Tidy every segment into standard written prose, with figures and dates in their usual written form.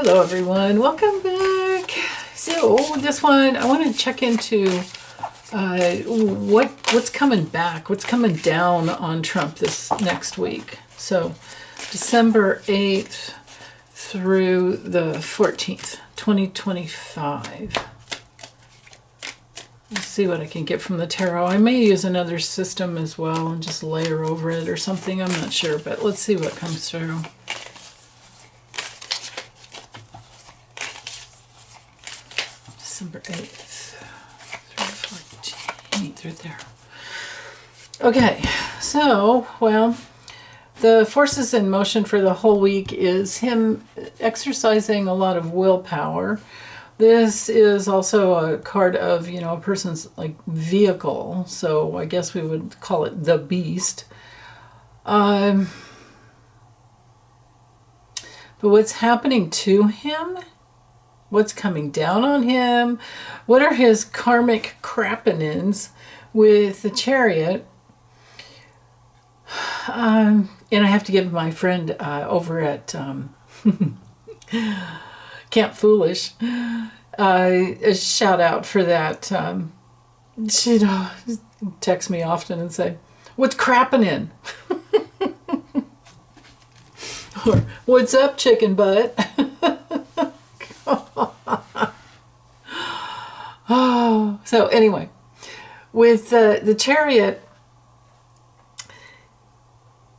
Hello everyone, welcome back. So this one, I want to check into what's coming back, what's coming down on Trump this next week. So December 8th through the 14th, 2025. Let's see what I can get from the tarot. I may use another system as well and just layer over it or something. I'm not sure, but let's see what comes through. December 8th through 14th, right there. Okay, so, well, the forces in motion for the whole week is him exercising a lot of willpower. This is also a card of, a person's like vehicle. So I guess we would call it the beast. But what's happening to him? What's coming down on him? What are his karmic Krappenins with the Chariot? And I have to give my friend over at Camp Foolish a shout out for that. She'd text me often and say, "What's Krappenin?" Or, "What's up, chicken butt?" Oh, so anyway, with the Chariot,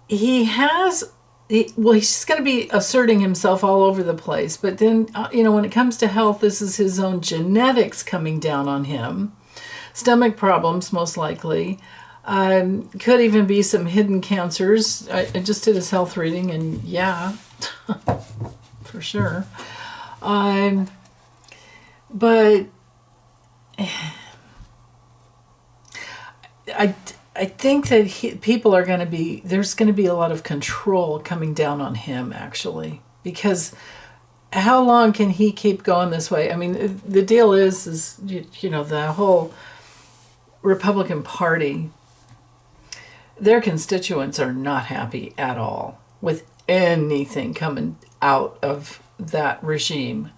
he's going to be asserting himself all over the place. But then, when it comes to health, this is his own genetics coming down on him. Stomach problems, most likely. Could even be some hidden cancers. I just did his health reading, and yeah, for sure. But I think that people are going to be, there's going to be a lot of control coming down on him, actually, because how long can he keep going this way? I mean, the deal is the whole Republican Party, their constituents are not happy at all with anything coming out of that regime.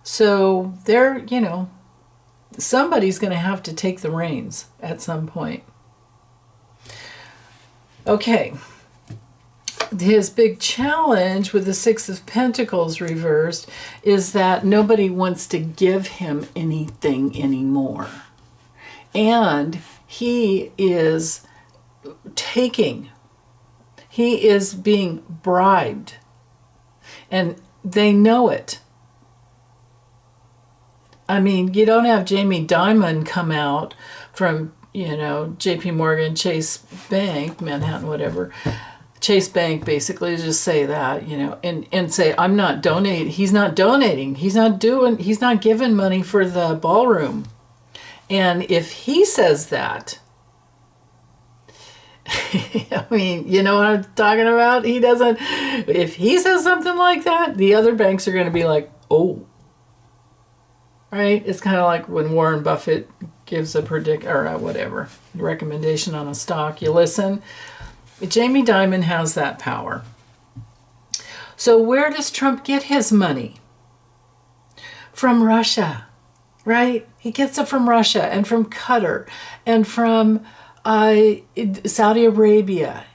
So they're, somebody's going to have to take the reins at some point. Okay, his big challenge with the Six of Pentacles reversed is that nobody wants to give him anything anymore. And he is being bribed. And they know it. I mean, you don't have Jamie Dimon come out from JP Morgan, Chase Bank, Manhattan, whatever. Chase Bank basically just say that, and say, I'm not donating. He's not donating. He's not giving money for the ballroom. And if he says that, I mean, you know what I'm talking about? If he says something like that, the other banks are going to be like, oh. Right? It's kind of like when Warren Buffett gives a recommendation on a stock. You listen. Jamie Dimon has that power. So where does Trump get his money? From Russia, right? He gets it from Russia and from Qatar and from Saudi Arabia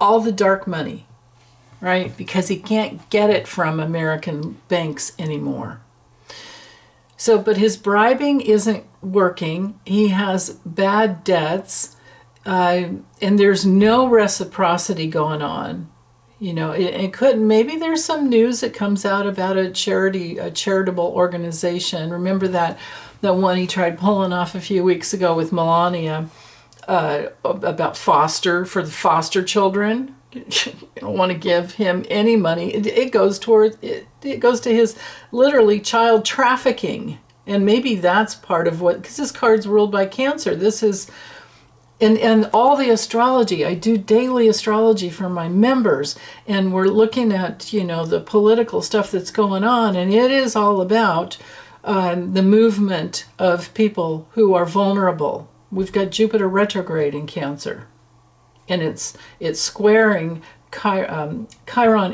all the dark money, right? Because he can't get it from American banks anymore. So, but his bribing isn't working. He has bad debts, and there's no reciprocity going on. It couldn't. Maybe there's some news that comes out about a charitable organization. Remember that one he tried pulling off a few weeks ago with Melania about for the foster children. You don't want to give him any money. It goes to his literally child trafficking. And maybe that's part of what, because this card's ruled by Cancer. This is, and all the astrology, I do daily astrology for my members, and we're looking at, the political stuff that's going on, and it is all about the movement of people who are vulnerable. We've got Jupiter retrograde in Cancer. And it's squaring Chiron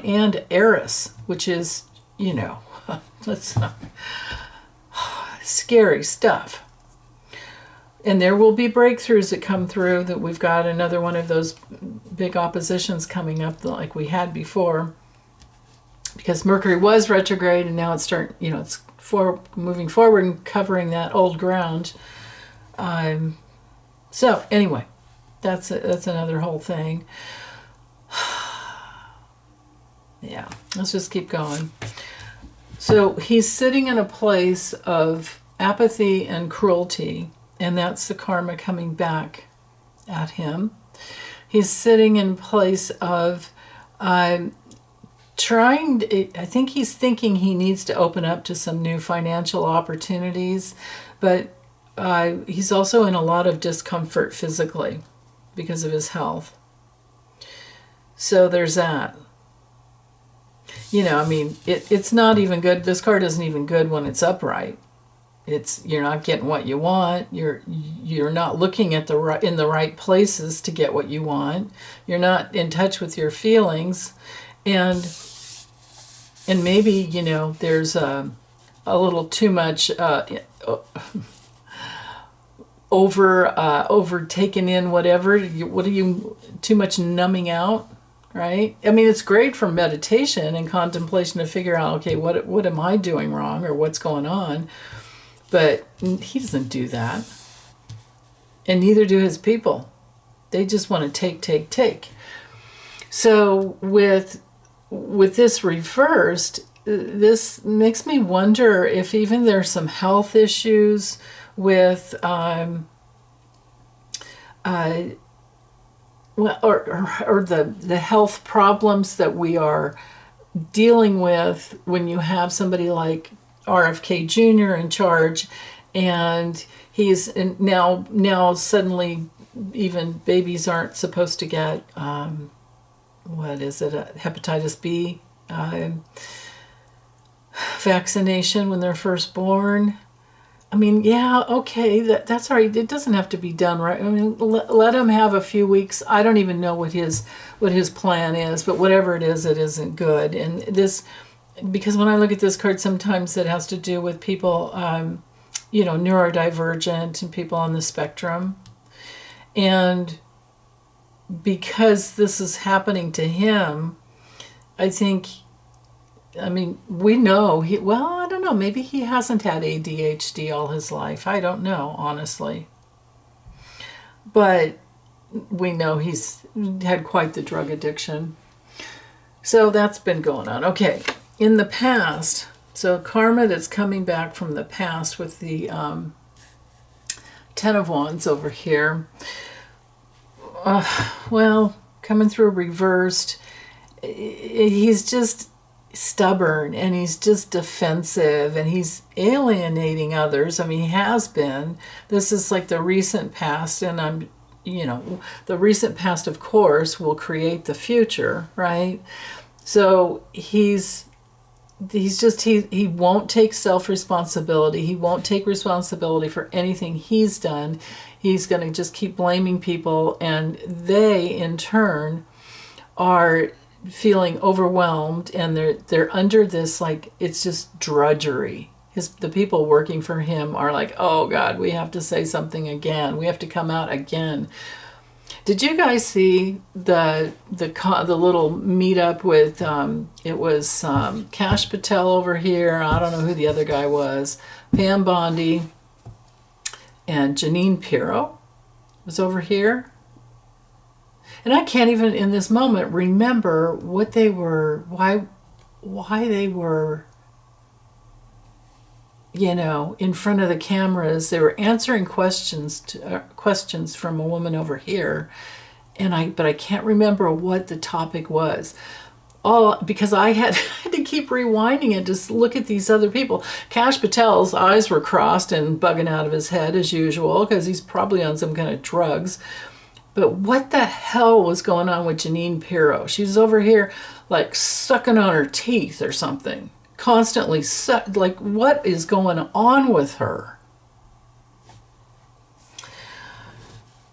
and Eris, which is, that's scary stuff. And there will be breakthroughs that come through, that we've got another one of those big oppositions coming up like we had before. Because Mercury was retrograde and now it's moving forward and covering that old ground. So anyway, that's another whole thing. Yeah, let's just keep going. So he's sitting in a place of apathy and cruelty, and that's the karma coming back at him. He's sitting in a place of I think he's thinking he needs to open up to some new financial opportunities, but he's also in a lot of discomfort physically because of his health. So there's that. It's not even good. This card isn't even good when it's upright. You're not getting what you want. You're not looking in the right places to get what you want. You're not in touch with your feelings, and maybe there's a little too much overtaken in whatever. What are you too much numbing out? Right? I mean, it's great for meditation and contemplation to figure out, okay, what am I doing wrong or what's going on? But he doesn't do that. And neither do his people. They just want to take. So with this reversed, this makes me wonder if even there's some health issues with or the health problems that we are dealing with when you have somebody like RFK Jr. in charge, and he's now suddenly even babies aren't supposed to get hepatitis B vaccination when they're first born. I mean, yeah, okay, that's all right. It doesn't have to be done right. I mean, let him have a few weeks. I don't even know what his plan is, but whatever it isn't good. And this, because when I look at this card, sometimes it has to do with people, neurodivergent and people on the spectrum. And because this is happening to him, we know I don't know, maybe he hasn't had ADHD all his life. I don't know, honestly. But we know he's had quite the drug addiction. So that's been going on. Okay, in the past, so karma that's coming back from the past with the Ten of Wands over here. Coming through reversed, he's just stubborn and he's just defensive and he's alienating others. I mean, he has been. This is like the recent past, and the recent past, of course, will create the future, right? So he won't take self-responsibility. He won't take responsibility for anything he's done. He's going to just keep blaming people, and they in turn are feeling overwhelmed, and they're under this, like, it's just drudgery. The people working for him are like, oh God, we have to say something again. We have to come out again. Did you guys see the little meetup with it was Kash Patel over here? I don't know who the other guy was. Pam Bondi and Janine Pirro was over here. And I can't even in this moment remember what they were, why they were, in front of the cameras. They were answering questions from a woman over here, but I can't remember what the topic was. All because I had to keep rewinding and just look at these other people. Kash Patel's eyes were crossed and bugging out of his head as usual because he's probably on some kind of drugs. But what the hell was going on with Janine Pirro? She's over here like sucking on her teeth or something. Constantly, like, what is going on with her?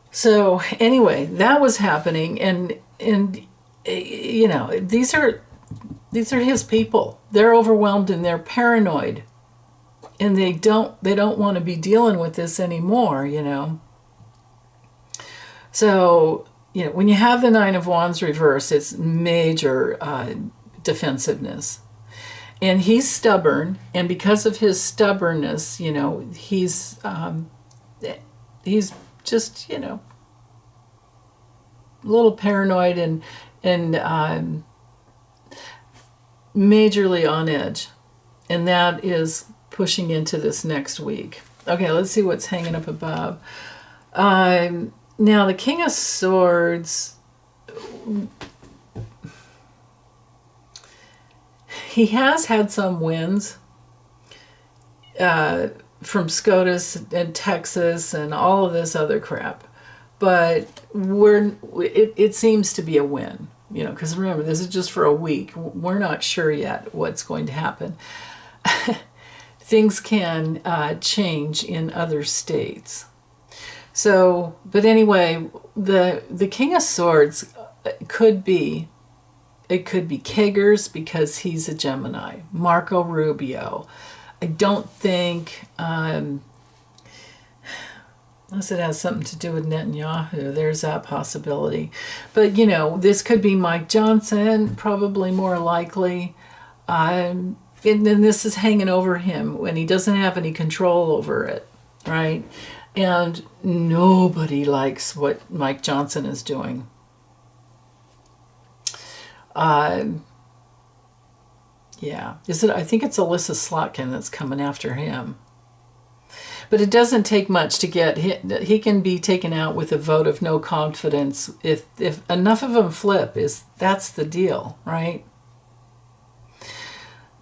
So anyway, that was happening, and you know, these are his people. They're overwhelmed and they're paranoid, and they don't want to be dealing with this anymore, you know. So, you know, when you have the Nine of Wands reversed, it's major defensiveness. And he's stubborn, and because of his stubbornness, you know, he's just, you know, a little paranoid and majorly on edge. And that is pushing into this next week. Okay, let's see what's hanging up above. Now, the King of Swords, he has had some wins from SCOTUS and Texas and all of this other crap. But it seems to be a win, you know, because remember, this is just for a week. We're not sure yet what's going to happen. Things can change in other states. So, but anyway, the King of Swords could be Kagers because he's a Gemini. Marco Rubio. I don't think, unless it has something to do with Netanyahu, there's that possibility. But, you know, this could be Mike Johnson, probably more likely. And then this is hanging over him when he doesn't have any control over it, right? And nobody likes what Mike Johnson is doing. Yeah, I think it's Alyssa Slotkin that's coming after him. But it doesn't take much to get hit. He can be taken out with a vote of no confidence if enough of them flip. That's the deal, right?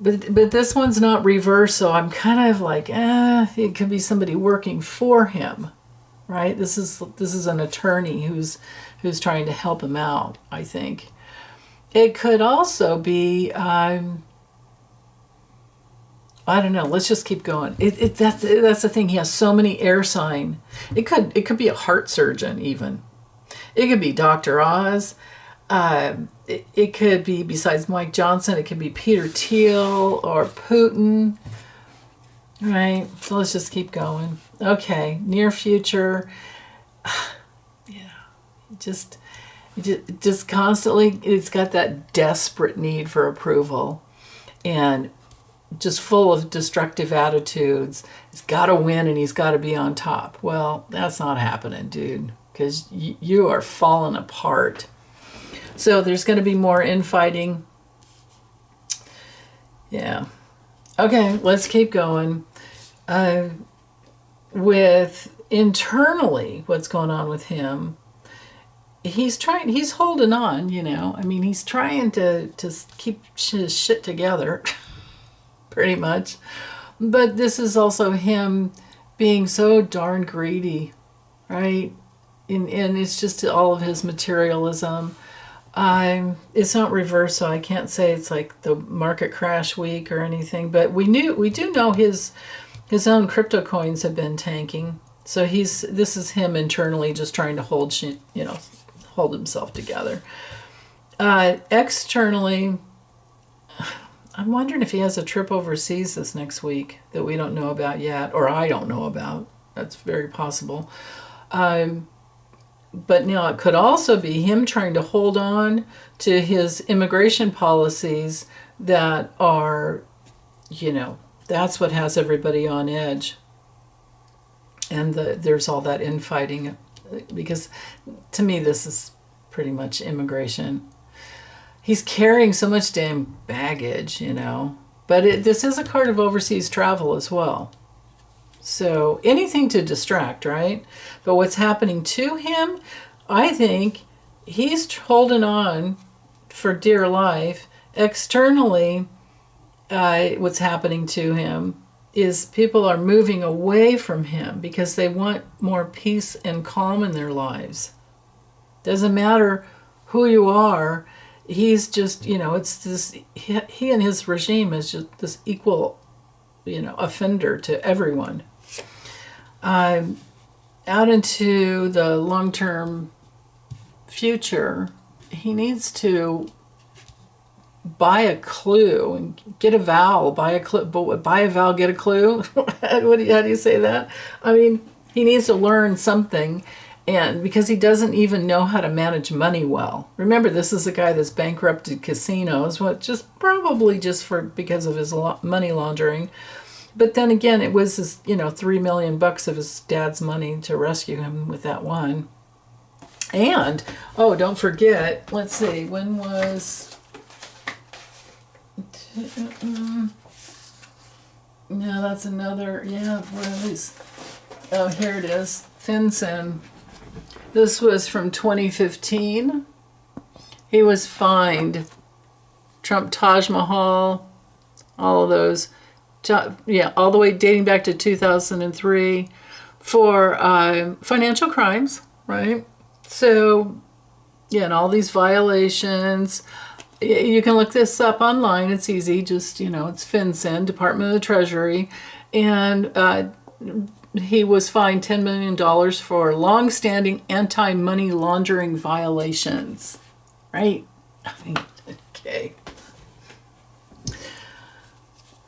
But this one's not reversed, so I'm kind of like, it could be somebody working for him, right? This is an attorney who's trying to help him out, I think. It could also be, I don't know. Let's just keep going. That's the thing. He has so many air sign. It could be a heart surgeon even. It could be Dr. Oz. It could be, besides Mike Johnson, it could be Peter Thiel or Putin. Right. So let's just keep going. Okay. Near future. Yeah. Just constantly, it's got that desperate need for approval, and just full of destructive attitudes. He's got to win and he's got to be on top. Well, that's not happening, dude, because you are falling apart. So there's going to be more infighting. Yeah. Okay, let's keep going. With internally, what's going on with him? He's holding on, you know. I mean, he's trying to keep his shit together, pretty much. But this is also him being so darn greedy, right? And it's just all of his materialism. It's not reversed, so I can't say it's like the market crash week or anything. But we do know his own crypto coins have been tanking. So this is him internally just trying to hold himself together. Externally, I'm wondering if he has a trip overseas this next week that we don't know about yet, or I don't know about. That's very possible. But now it could also be him trying to hold on to his immigration policies that are, you know, that's what has everybody on edge. And there's all that infighting, because to me this is pretty much immigration. He's carrying so much damn baggage, you know. But this is a card of overseas travel as well. So anything to distract, right? But what's happening to him, I think he's holding on for dear life. Externally, what's happening to him is people are moving away from him because they want more peace and calm in their lives. Doesn't matter who you are. He's just, you know, it's this, he and his regime is just this equal, you know, offender to everyone. Out into the long-term future, he needs to buy a clue and get a vowel, buy a vowel, get a clue. How do you say that? I mean, he needs to learn something, and because he doesn't even know how to manage money well. Remember, this is a guy that's bankrupted casinos, probably just because of his money laundering. But then again, it was his, $3 million of his dad's money to rescue him with that one. And, don't forget, let's see, when was... No, that's another, where is... Oh, here it is. FinCEN. This was from 2015. He was fined. Trump Taj Mahal, all of those. All the way dating back to 2003 for financial crimes, right? So, and all these violations. You can look this up online. It's easy. Just, it's FinCEN, Department of the Treasury. And he was fined $10 million for long-standing anti-money laundering violations, right? Okay.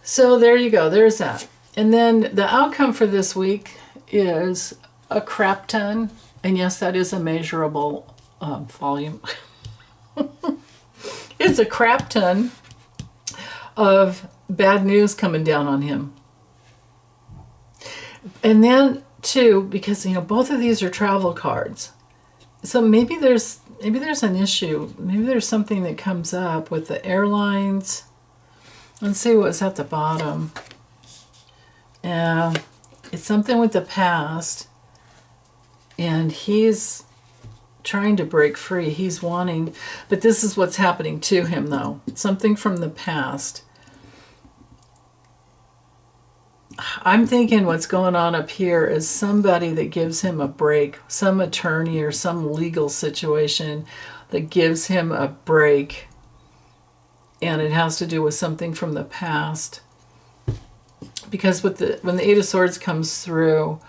So there you go. There's that. And then the outcome for this week is a crap ton. And yes, that is a measurable volume. It's a crap ton of bad news coming down on him. And then, too, because, both of these are travel cards. So maybe there's an issue. Maybe there's something that comes up with the airlines. Let's see what's at the bottom. It's something with the past. And he's trying to break free. He's wanting, but this is what's happening to him, though. Something from the past. I'm thinking what's going on up here is somebody that gives him a break, some attorney or some legal situation that gives him a break, and it has to do with something from the past. Because when the Eight of Swords comes through,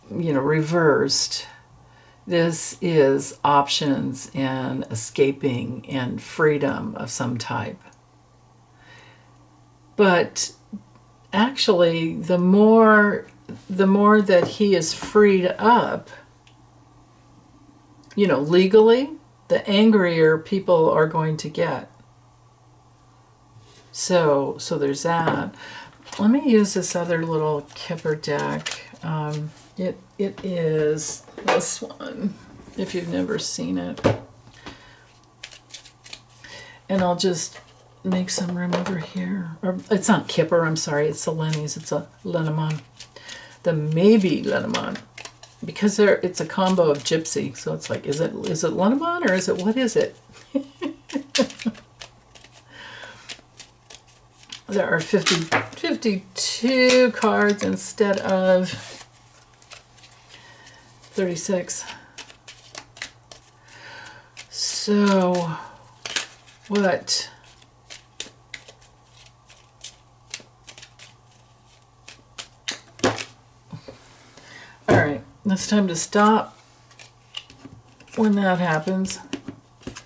reversed, this is options and escaping and freedom of some type. But actually, the more that he is freed up, legally, the angrier people are going to get. So there's that. Let me use this other little Kipper deck. It is this one, if you've never seen it. And I'll just make some room over here. Or it's not Kipper, I'm sorry, it's the Lennies. It's a Lenormand. The maybe Lenormand. Because it's a combo of Gypsy. So it's like, is it Lenormand or what is it? There are 52 cards instead of 36. So, what? All right, it's time to stop when that happens,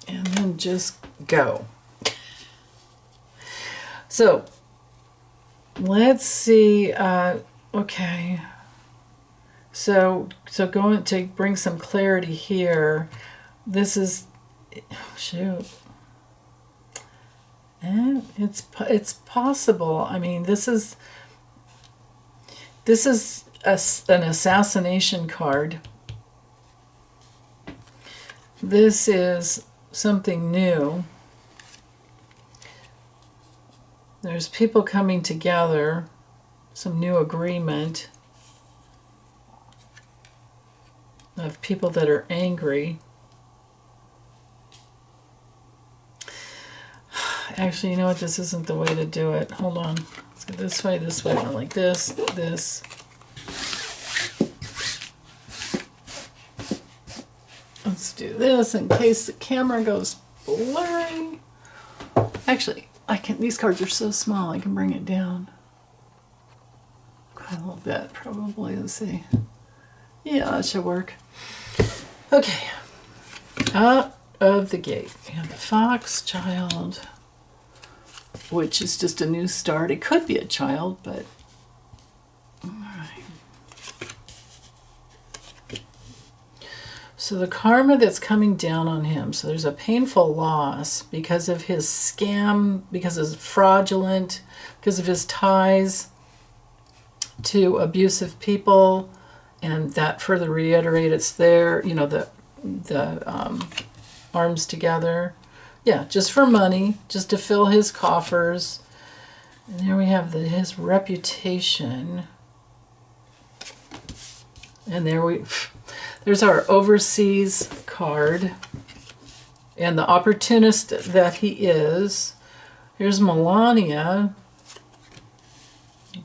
and then just go. So, let's see. Okay. So going to bring some clarity here. This is, and it's possible. I mean, this is an assassination card. This is something new. There's people coming together, some new agreement of people that are angry. Actually, you know what? This isn't the way to do it. Hold on. Let's go this way, not like this. Let's do this in case the camera goes blurry. Actually, these cards are so small, I can bring it down. Quite a little bit, probably. Let's see. Yeah, that should work. Okay. out of the gate. We have the fox child, which is just a new start. It could be a child, but all right. So the karma that's coming down on him. So there's a painful loss because of his scam, because of his fraudulent, because of his ties to abusive people, and that further reiterates there, you know, the arms together. Yeah, just for money, just to fill his coffers. And there we have his reputation. And there's our overseas card. And the opportunist that he is. Here's Melania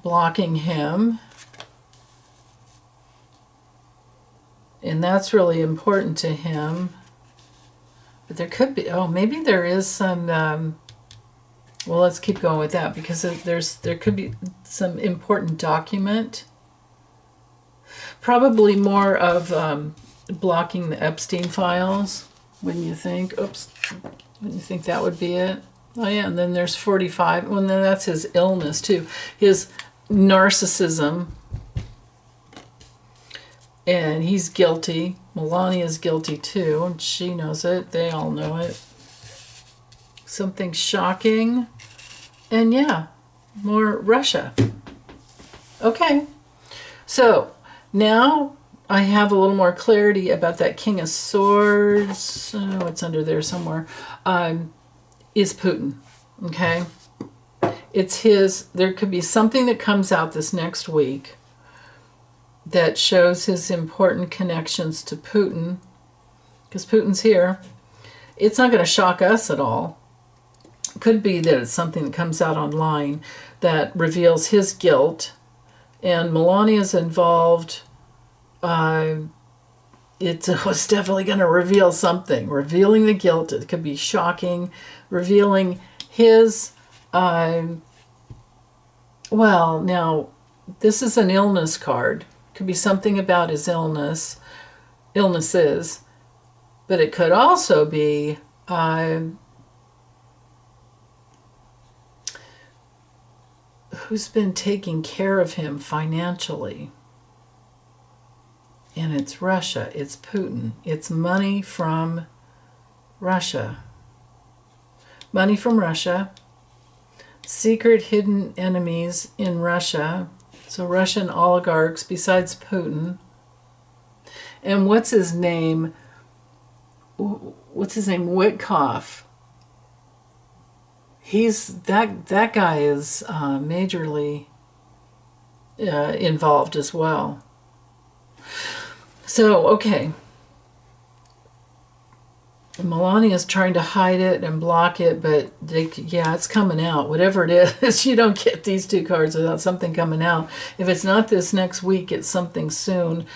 blocking him. And that's really important to him. But there could be, maybe there is some, well, let's keep going with that, because there could be some important document. Probably more of blocking the Epstein files, wouldn't you think? Oops. Wouldn't you think that would be it? Oh, yeah, and then there's 45. Well, then that's his illness, too. His narcissism. And he's guilty. Melania's guilty too, and she knows it. They all know it. Something shocking. And yeah, more Russia. Okay. So now I have a little more clarity about that King of Swords. Oh, it's under there somewhere. Is Putin. Okay. It's his. There could be something that comes out this next week that shows his important connections to Putin, because Putin's here. It's not going to shock us at all. It could be that it's something that comes out online that reveals his guilt, and Melania's involved. It was definitely going to reveal something, revealing the guilt. It could be shocking, revealing his, well, now, this is an illness card. Could be something about his illnesses, but it could also be who's been taking care of him financially. And it's Russia, it's Putin, it's money from Russia. Money from Russia, secret hidden enemies in Russia. So Russian oligarchs besides Putin. And what's his name? Witkoff. He's that guy is majorly involved as well. So, okay. Melania's trying to hide it and block it, but it's coming out. Whatever it is, you don't get these two cards without something coming out. If it's not this next week, it's something soon,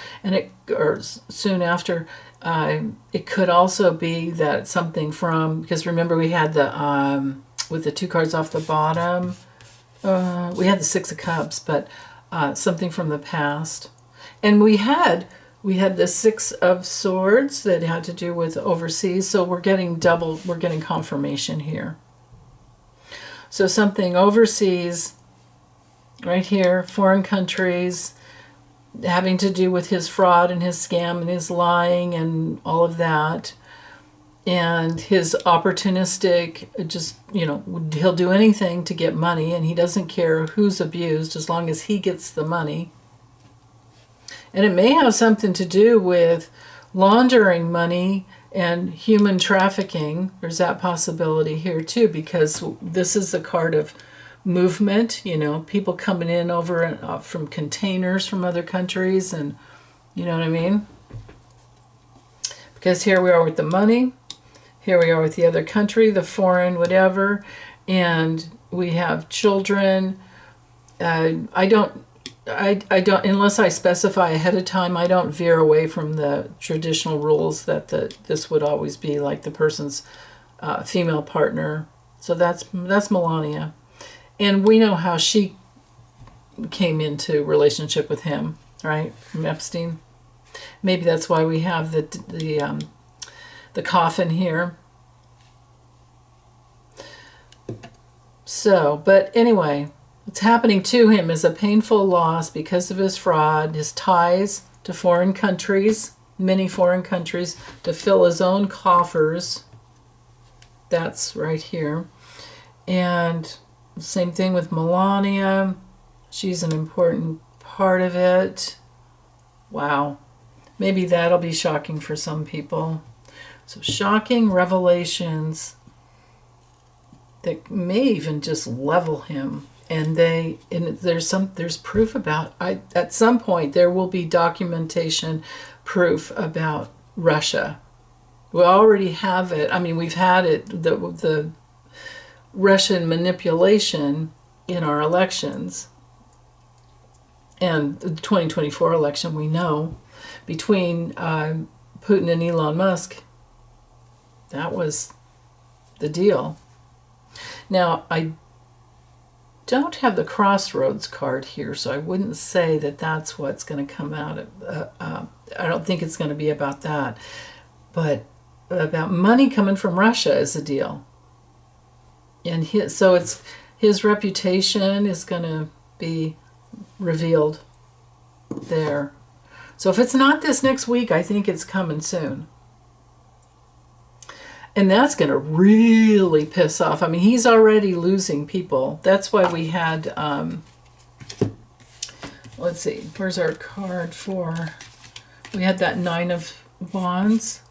or soon after. It could also be that something from, because remember we had the with the two cards off the bottom, we had the Six of Cups, but something from the past, and we had the Six of Swords that had to do with overseas. So we're getting confirmation here. So something overseas, right here, foreign countries, having to do with his fraud and his scam and his lying and all of that. And his opportunistic, he'll do anything to get money, and he doesn't care who's abused as long as he gets the money. And it may have something to do with laundering money and human trafficking. There's that possibility here too, because this is a card of movement, people coming in over from containers from other countries, and you know what I mean? Because here we are with the money, here we are with the other country, the foreign whatever, and we have children. I don't, unless I specify ahead of time, I don't veer away from the traditional rules that this would always be like the person's female partner. So that's Melania. And we know how she came into relationship with him, right? From Epstein. Maybe that's why we have the the coffin here. So, but anyway, what's happening to him is a painful loss because of his fraud, his ties to foreign countries, many foreign countries, to fill his own coffers. That's right here. And same thing with Melania. She's an important part of it. Wow. Maybe that'll be shocking for some people. So shocking revelations that may even just level him. And there's proof about, at some point there will be documentation proof about Russia. We already have it. I mean, we've had it, the Russian manipulation in our elections. And the 2024 election, we know, between Putin and Elon Musk, that was the deal. Now, I don't have the Crossroads card here, so I wouldn't say that that's what's going to come out of, I don't think it's going to be about that. But about money coming from Russia is the deal. And his reputation is going to be revealed there. So if it's not this next week, I think it's coming soon. And that's going to really piss off. I mean, he's already losing people. That's why we had, let's see, where's our card for, we had that Nine of Wands.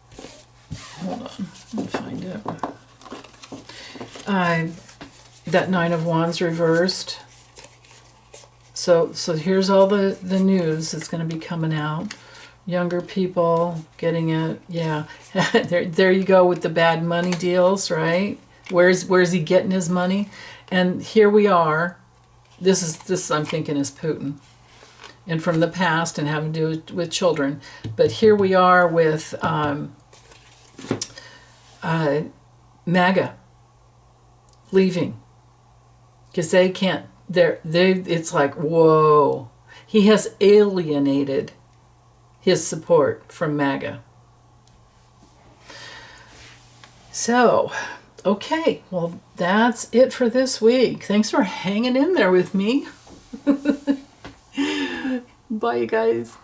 Hold on, let me find it. That Nine of Wands reversed. So here's all the news that's going to be coming out. Younger people getting it. Yeah, there you go with the bad money deals, right? Where's he getting his money? And here we are. This I'm thinking is Putin, and from the past and having to do with children. But here we are with MAGA leaving because they can't. It's like, whoa. He has alienated his support from MAGA. So, okay, well, that's it for this week. Thanks for hanging in there with me. Bye, you guys.